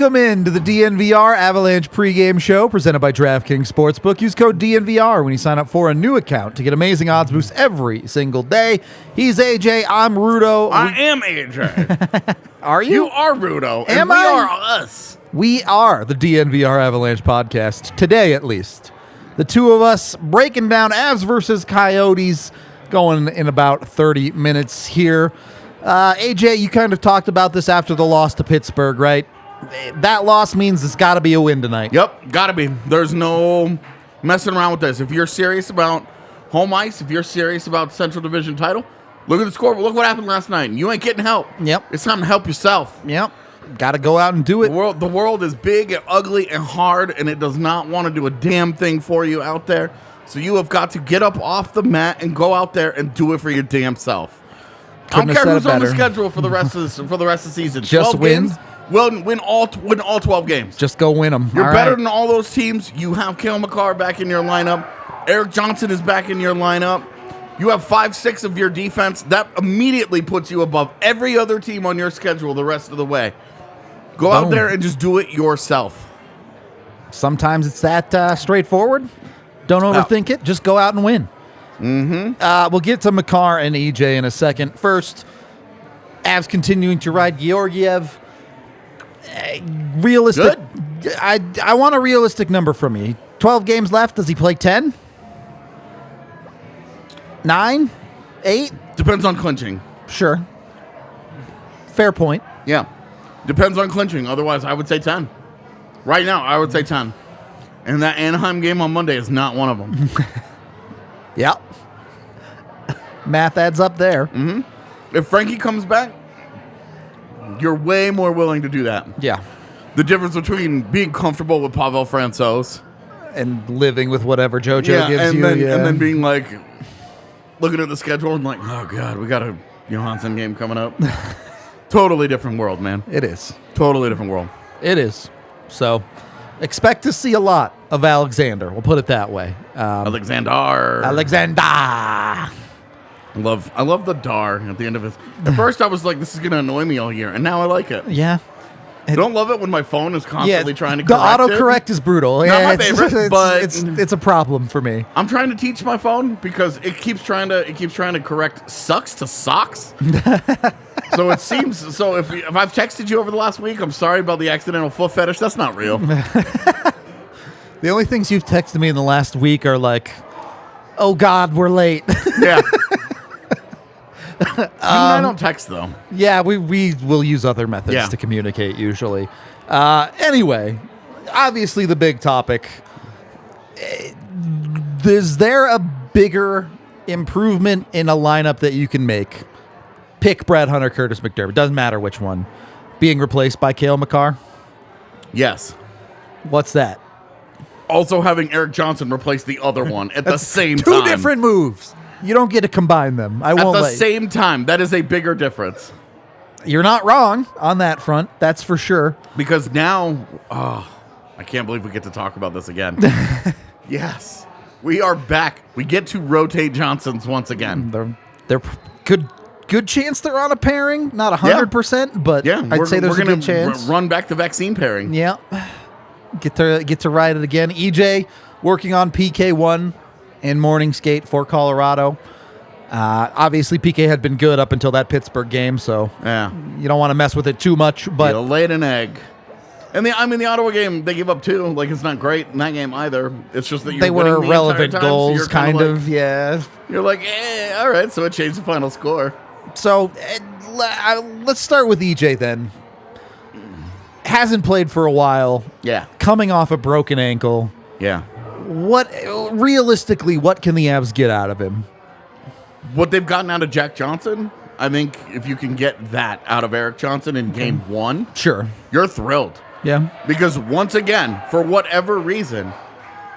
Welcome into the DNVR Avalanche pregame show presented by DraftKings Sportsbook. Use code DNVR when you sign up for a new account to get amazing odds boosts every single day. He's AJ. I'm Rudo. I am AJ. Are you? You are Rudo. Am and we I? are us. We are the DNVR Avalanche podcast, today at least. The two of us breaking down Avs versus Coyotes, going in about 30 minutes here. AJ, you kind of talked about this after the loss to Pittsburgh, right? That loss means it's got to be a win tonight. Yep, gotta be. There's no messing around with this. If you're serious about home ice, if you're serious about Central Division title, look at the score. Look what happened last night. You ain't getting help. Yep. It's time to help yourself. Yep. Got to go out and do it. The world is big and ugly and hard, and it does not want to do a damn thing for you out there. So you have got to get up off the mat and go out there and do it for your damn self. I don't care who's on the schedule for the rest of the season. Just win. Games, win all 12 games. Just go win them. You're better than all those teams. You have Makar back in your lineup. Erik Johnson is back in your lineup. You have 5-6 of your defense. That immediately puts you above every other team on your schedule the rest of the way. Go out there and just do it yourself. Sometimes it's that straightforward. Don't overthink it. Just go out and win. Mm-hmm. We'll get to Makar and EJ in a second. First, Avs continuing to ride Georgiev. Realistic. Good. I want a realistic number from you. 12 games left. Does he play 10? 9? 8? Depends on clinching. Sure. Fair point. Yeah. Depends on clinching. Otherwise, I would say 10. Right now, I would say 10. And that Anaheim game on Monday is not one of them. Yep. Math adds up there. Mm-hmm. If Frankie comes back, you're way more willing to do that. Yeah. The difference between being comfortable with Pavel Francouz and living with whatever JoJo gives you. And then being like, looking at the schedule and like, oh, God, we got a Johansson game coming up. Totally different world, man. It is. Totally different world. It is. So, expect to see a lot of Alexander. We'll put it that way. Alexander. I love the dar at the end of it. At first, I was like, this is going to annoy me all year, and now I like it. Yeah. I don't love it when my phone is constantly trying to the correct autocorrect is brutal. Not my favorite, but it's a problem for me. I'm trying to teach my phone because it keeps trying to correct sucks to socks. So it seems so. If I've texted you over the last week, I'm sorry about the accidental foot fetish. That's not real. The only things you've texted me in the last week are like, "Oh God, we're late." Yeah. I don't text though. Yeah, we will use other methods to communicate usually. Anyway, obviously the big topic. Is there a bigger improvement in a lineup that you can make? Pick Brad Hunter, Curtis McDermott. Doesn't matter which one. Being replaced by Cale Makar? Yes. What's that? Also having Erik Johnson replace the other one at the same time. Two different moves. You don't get to combine them. I won't. At the same time. That is a bigger difference. You're not wrong on that front. That's for sure. Because now, I can't believe we get to talk about this again. Yes. We are back. We get to rotate Johnsons once again. They're good chance they're on a pairing. Not 100%, but I'd say there's a good chance. Run back the vaccine pairing. Yeah. Get to ride it again. EJ working on PK1 in morning skate for Colorado. Obviously, PK had been good up until that Pittsburgh game, so you don't want to mess with it too much. But you laid an egg. And the Ottawa game, they give up 2. Like, it's not great in that game either. It's just that they were relevant time, goals, so kind of. Yeah. You're like, all right, so it changed the final score. So let's start with EJ then. Hasn't played for a while. Yeah. Coming off a broken ankle. Yeah. Realistically, what can the Avs get out of him? What they've gotten out of Jack Johnson, I think if you can get that out of Erik Johnson in game 1, sure, you're thrilled. Yeah. Because once again, for whatever reason,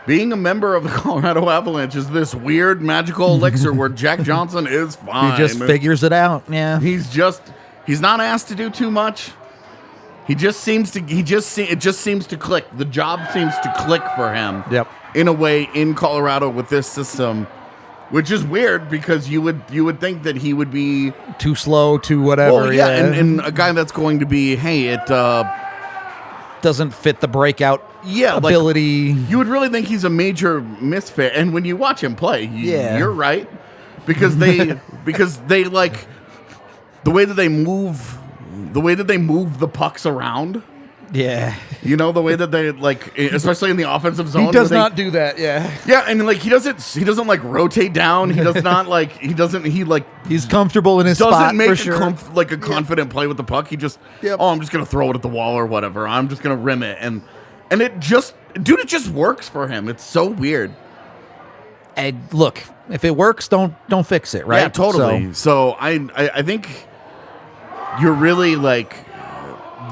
being a member of the Colorado Avalanche is this weird magical elixir where Jack Johnson is fine. He just figures it out. Yeah. He's not asked to do too much. It just seems to click. The job seems to click for him. Yep. In a way in Colorado with this system, which is weird because you would think that he would be too slow to whatever. Well, yeah, and a guy that's going to be, hey, doesn't fit the breakout Yeah, ability. You would really think he's a major misfit, and when you watch him play, you're right, because they like the way that they move the pucks around. Yeah, You know, the way that they like, especially in the offensive zone. he does not do that. Yeah, Yeah, and like he doesn't like rotate down. He does not like he's comfortable in his doesn't spot make for a sure. like a confident play with the puck. He just I'm just gonna throw it at the wall or whatever. I'm just gonna rim it, and it just works for him. It's so weird. And look, if it works, don't fix it, right? Yeah, totally. So I think you're really like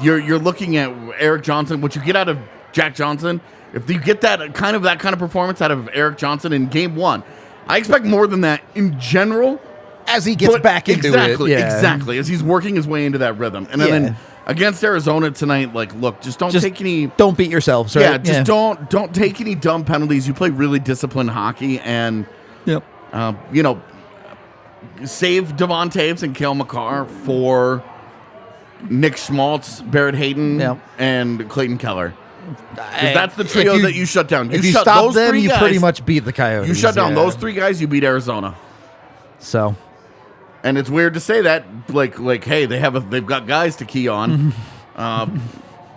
you're looking at Erik Johnson. What you get out of Jack Johnson, if you get that kind of performance out of Erik Johnson in game 1, I expect more than that in general. As he gets back into it. Yeah. Exactly. As he's working his way into that rhythm. And then against Arizona tonight, like, look, don't beat yourselves, right? Yeah, don't take any dumb penalties. You play really disciplined hockey, and save Devon Taves and Cale Makar for Nick Schmaltz, Barrett Hayton, and Clayton Keller. That's the trio that you shut down. If you stop them, you pretty much beat the Coyotes. You shut down those 3 guys, you beat Arizona. So, and it's weird to say that, like, hey, they've got guys to key on,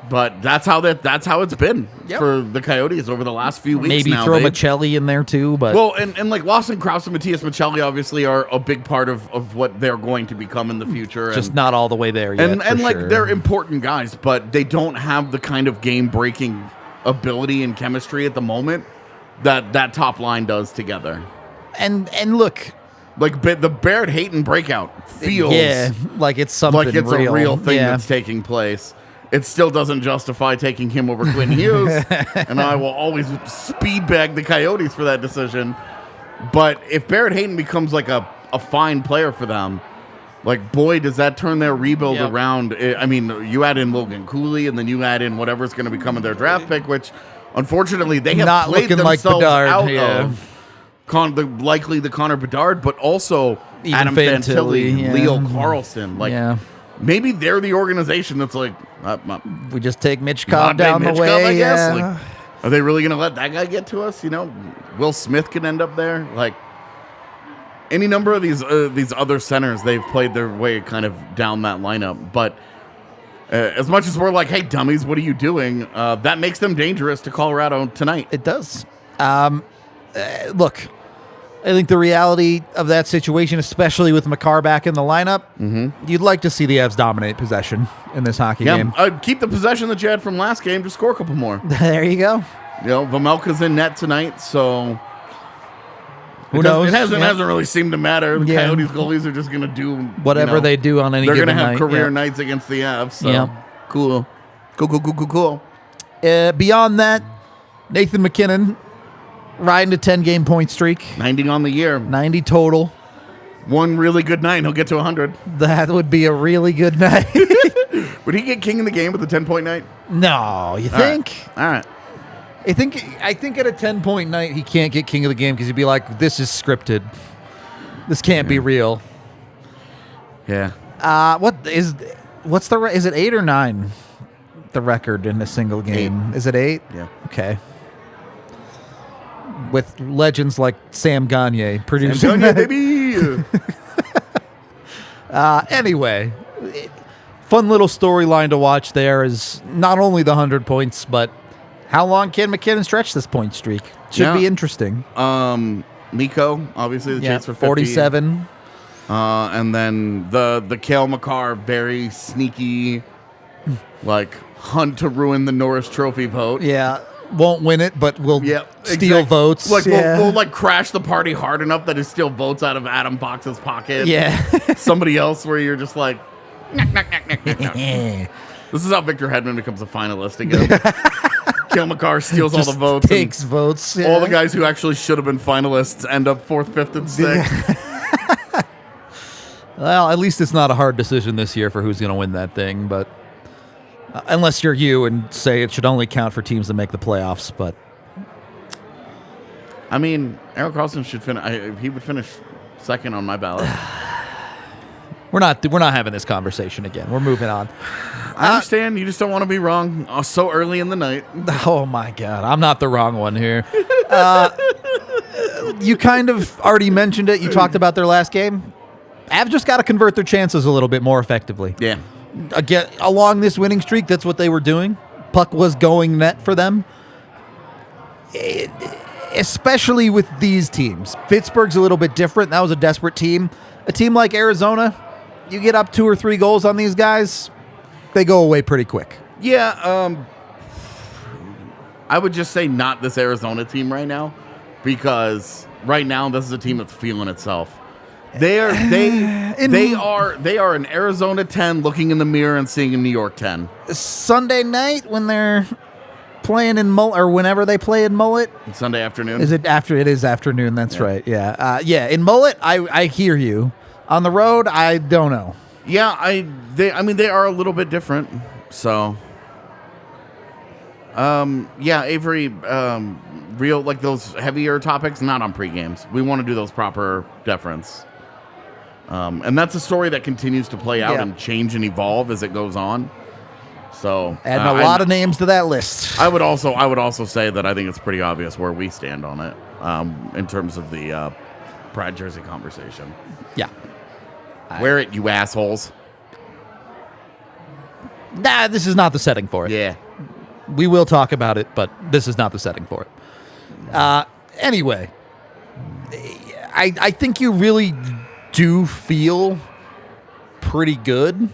but that's how it's been for the Coyotes over the last few weeks. Maybe now. throw Michelli in there too, but and like Lawson Krause and Matthias Michelli obviously are a big part of what they're going to become in the future. Just not all the way there yet. And like they're important guys, but they don't have the kind of game breaking ability and chemistry at the moment that top line does together. And look. Like the Barrett Hayton breakout feels like it's something like it's real. a real thing that's taking place. It still doesn't justify taking him over Quinn Hughes, and I will always speed bag the Coyotes for that decision. But if Barrett Hayton becomes like a fine player for them, like, boy, does that turn their rebuild around. I mean, you add in Logan Cooley, and then you add in whatever's going to become of their draft pick, which unfortunately they have not played looking like themselves Bedard, out of. Likely the Connor Bedard, but also Even Adam Fantilli, Leo Carlson. Like, maybe they're the organization that's like, we just take Mitch Cobb down the way. I guess. Like, are they really going to let that guy get to us? You know, Will Smith could end up there. Like, any number of these other centers, they've played their way kind of down that lineup. But as much as we're like, hey, dummies, what are you doing? That makes them dangerous to Colorado tonight. It does. Look, I think the reality of that situation, especially with Makar back in the lineup, you'd like to see the Avs dominate possession in this hockey game. Keep the possession that you had from last game. Just score a couple more. There you go. You know, Vamelka's in net tonight, so who knows? It hasn't really seemed to matter. The Coyotes goalies are just going to do whatever they do on any given night. They're going to have career nights against the Avs. So cool. Beyond that, Nathan MacKinnon riding a 10-game point streak. 90 on the year. 90 total. One really good night, and he'll get to 100. That would be a really good night. Would he get king in the game with a 10-point night? No, you think? All right. I think at a 10-point night, he can't get king of the game because he'd be like, this is scripted. This can't be real. Yeah. Is it 8 or 9? The record in a single game. 8. Is it 8? Yeah. Okay. With legends like Sam Gagner producing that. Baby. Anyway, fun little storyline to watch there is not only the 100 points, but how long can MacKinnon stretch this point streak? Should be interesting. Mikko, obviously, the chance for 50. 47. And then the Cale Makar, very sneaky, like, hunt to ruin the Norris Trophy vote. Yeah. Won't win it, but we'll steal votes. Like we'll like crash the party hard enough that it steal votes out of Adam Fox's pocket. Yeah. Somebody else where you're just like, this is how Victor Hedman becomes a finalist again. Cale Makar steals all the votes. Takes votes. All the guys who actually should have been finalists end up 4th, 5th, and 6th. Well, at least it's not a hard decision this year for who's going to win that thing, but unless you're you and say it should only count for teams that make the playoffs, but I mean, Erik Karlsson should finish. He would finish second on my ballot. We're not having this conversation again. We're moving on. I understand. You just don't want to be wrong so early in the night. Oh, my God. I'm not the wrong one here. You kind of already mentioned it. You talked about their last game. Avs just got to convert their chances a little bit more effectively. Yeah. Again, along this winning streak, that's what they were doing. Puck was going net for them. Especially with these teams. Pittsburgh's a little bit different. That was a desperate team. A team like Arizona, you get up 2 or 3 goals on these guys, they go away pretty quick. Yeah, I would just say not this Arizona team right now, because right now this is a team that's feeling itself. They are an Arizona 10 looking in the mirror and seeing a New York 10. Sunday night when they're playing in Mullet, or whenever they play in Mullet. Sunday afternoon. Is it after? It is afternoon. That's right. Yeah. In Mullet, I hear you. On the road, I don't know. Yeah, they are a little bit different. So, Avery, real, like those heavier topics, not on pre-games. We want to do those proper deference. And that's a story that continues to play out and change and evolve as it goes on. So, adding a lot of names to that list. I would also say that I think it's pretty obvious where we stand on it, in terms of the Pride jersey conversation. Yeah. Wear it, you assholes. Nah, this is not the setting for it. Yeah. We will talk about it, but this is not the setting for it. Anyway, I think you really do feel pretty good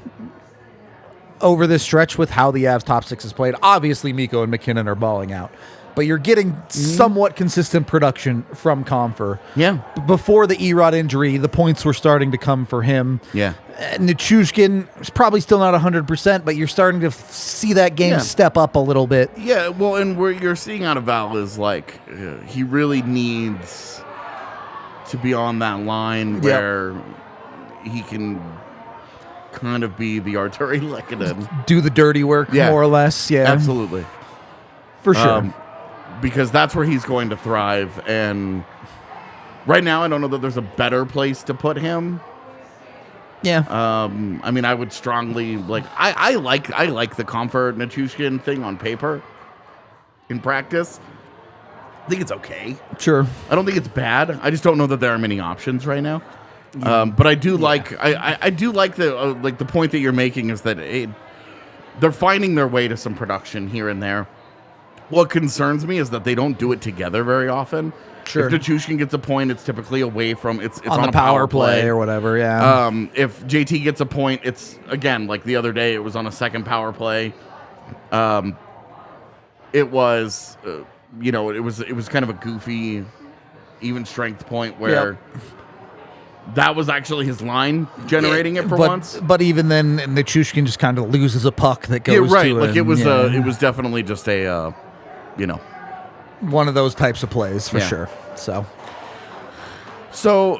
over this stretch with how the Avs top 6 is played. Obviously, Mikko and MacKinnon are balling out, but you're getting somewhat consistent production from Comfer. Yeah. Before the Erod injury, the points were starting to come for him. Yeah. Nichushkin is probably still not 100%, but you're starting to see that game step up a little bit. Yeah, well, and what you're seeing out of Val is, like, he really needs to be on that line where he can kind of be the Arturi Lehkonen. Do the dirty work, more or less. Yeah, absolutely. For sure. Because that's where he's going to thrive. And right now, I don't know that there's a better place to put him. Yeah. I mean, I would strongly, like, I like the Comfort Nichushkin thing on paper. In practice, I think it's okay. Sure. I don't think it's bad. I just don't know that there are many options right now. But I do like I do like the point that you're making is that they're finding their way to some production here and there. What concerns me is that they don't do it together very often. Sure. If Nichushkin gets a point, it's typically away from it's on the a power play or whatever. Yeah. If JT gets a point, it's again like the other day. It was on a second power play. It was it was kind of a goofy, even strength point where. That was actually his line generating it for once. But even then, Nichushkin just kind of loses a puck that goes to him. Like it was definitely just a, one of those types of plays for sure. So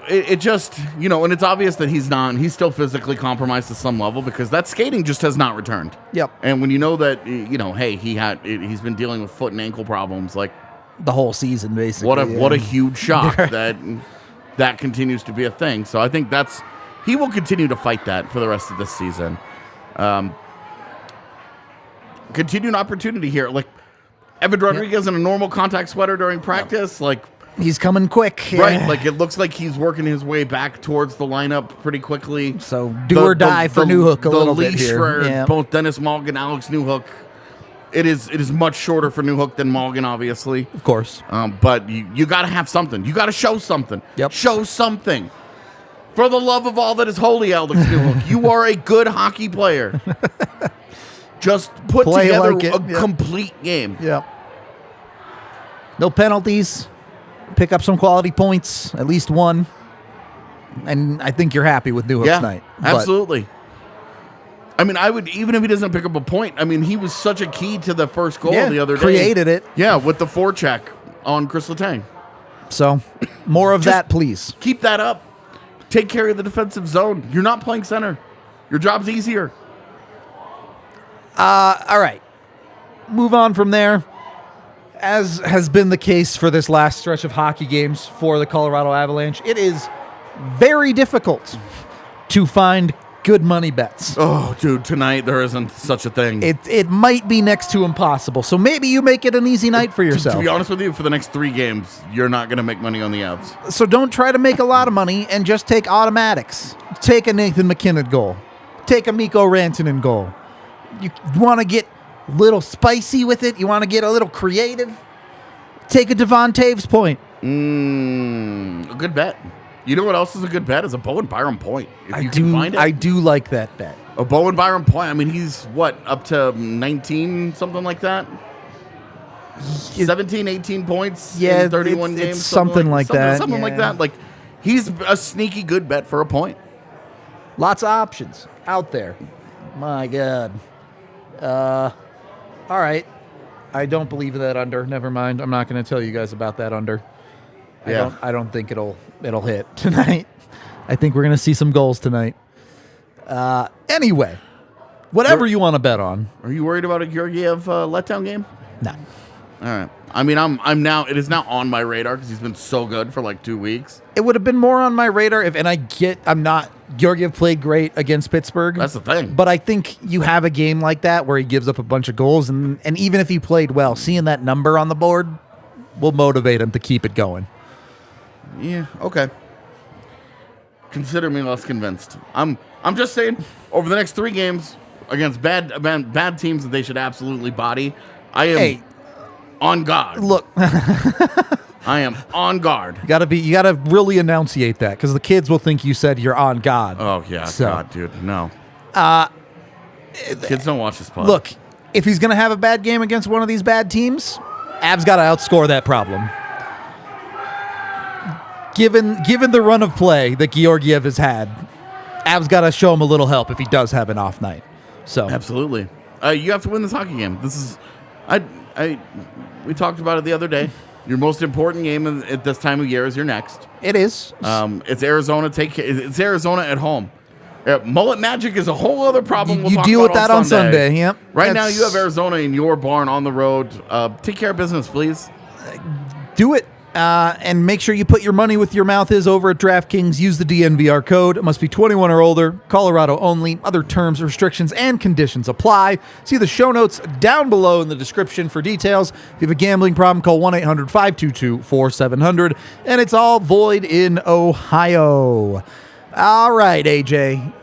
it just, and it's obvious that he's still physically compromised to some level because that skating just has not returned. Yep. And when you know that, hey, he's been dealing with foot and ankle problems like the whole season, basically. What a huge shock that continues to be a thing. So I think he will continue to fight that for the rest of this season. Continued opportunity here. Like Evan Rodriguez in a normal contact sweater during practice. Like he's coming quick. Right. Like it looks like he's working his way back towards the lineup pretty quickly. So do or die for Newhook a little bit here. The leash for both Dennis Mulligan, Alex Newhook. It is much shorter for Newhook than Mulligan, obviously. Of course. But you got to have something. You got to show something. Yep. Show something. For the love of all that is holy, Alex Newhook, you are a good hockey player. Just put together a complete game. Yep. No penalties. Pick up some quality points, at least one. And I think you're happy with Newhook's night. Absolutely. I mean, I would, even if he doesn't pick up a point, I mean, he was such a key to the first goal the other day. Created it. Yeah, with the forecheck on Chris Letang. So, more of that, please. Keep that up. Take care of the defensive zone. You're not playing center. Your job's easier. All right. Move on from there. As has been the case for this last stretch of hockey games for the Colorado Avalanche, it is very difficult to find good money bets. Oh, dude, tonight there isn't such a thing. It might be next to impossible. So maybe you make it an easy night for yourself. To be honest with you, for the next 3 games, you're not going to make money on the Avs. So don't try to make a lot of money and just take automatics. Take a Nathan MacKinnon goal. Take a Mikko Rantanen goal. You want to get a little spicy with it? You want to get a little creative? Take a Devon Taves point. A good bet. You know what else is a good bet? Is a Bowen Byram point. If you can find it. I do like that bet. A Bowen Byram point. I mean, he's what, up to 19, something like that? 17, 18 points in 31 games? It's something like that. Something like that. Like, he's a sneaky good bet for a point. Lots of options out there. My God. All right. I don't believe in that under. Never mind. I'm not going to tell you guys about that under. Yeah. I don't think it'll hit tonight. I think we're going to see some goals tonight. Anyway, whatever you want to bet on. Are you worried about a Georgiev letdown game? No. All right. I mean, I'm now. It is now on my radar because he's been so good for like 2 weeks. It would have been more on my radar if, and I'm not. Georgiev played great against Pittsburgh. That's the thing. But I think you have a game like that where he gives up a bunch of goals, and even if he played well, seeing that number on the board will motivate him to keep it going. Yeah. Okay. Consider me less convinced. I'm just saying. Over the next 3 games against bad teams that they should absolutely body, I am on guard. Look. I am on guard. You gotta really enunciate that because the kids will think you said you're on God. Oh yeah, so, God, dude, no. Kids don't watch this pod. Look, if he's gonna have a bad game against one of these bad teams, Avs gotta outscore that problem. Given the run of play that Georgiev has had, Avs gotta show him a little help if he does have an off night. So absolutely, you have to win this hockey game. This is, we talked about it the other day. Your most important game at this time of year is your next. It is. It's Arizona. It's Arizona at home. Mullet Magic is a whole other problem. You deal with that on Sunday. Yep. Right now, you have Arizona in your barn on the road. Take care of business, please. Do it. And make sure you put your money where your mouth is over at DraftKings. Use the DNVR code. It must be 21 or older. Colorado only. Other terms, restrictions, and conditions apply. See the show notes down below in the description for details. If you have a gambling problem, call 1-800-522-4700. And it's all void in Ohio. All right, AJ.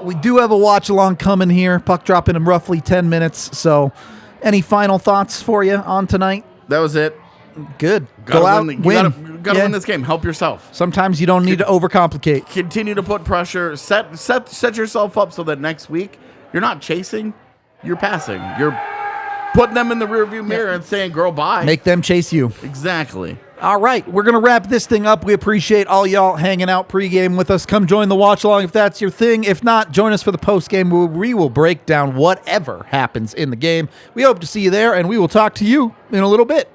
We do have a watch-along coming here. Puck dropping in roughly 10 minutes. So any final thoughts for you on tonight? That was it. Good. Go out, win. You gotta win this game. Help yourself. Sometimes you don't need to overcomplicate. Continue to put pressure. Set yourself up so that next week you're not chasing, you're passing. You're putting them in the rearview mirror and saying, "Girl, bye." Make them chase you. Exactly. All right, we're going to wrap this thing up. We appreciate all y'all hanging out pregame with us. Come join the watch along if that's your thing. If not, join us for the postgame where we will break down whatever happens in the game. We hope to see you there, and we will talk to you in a little bit.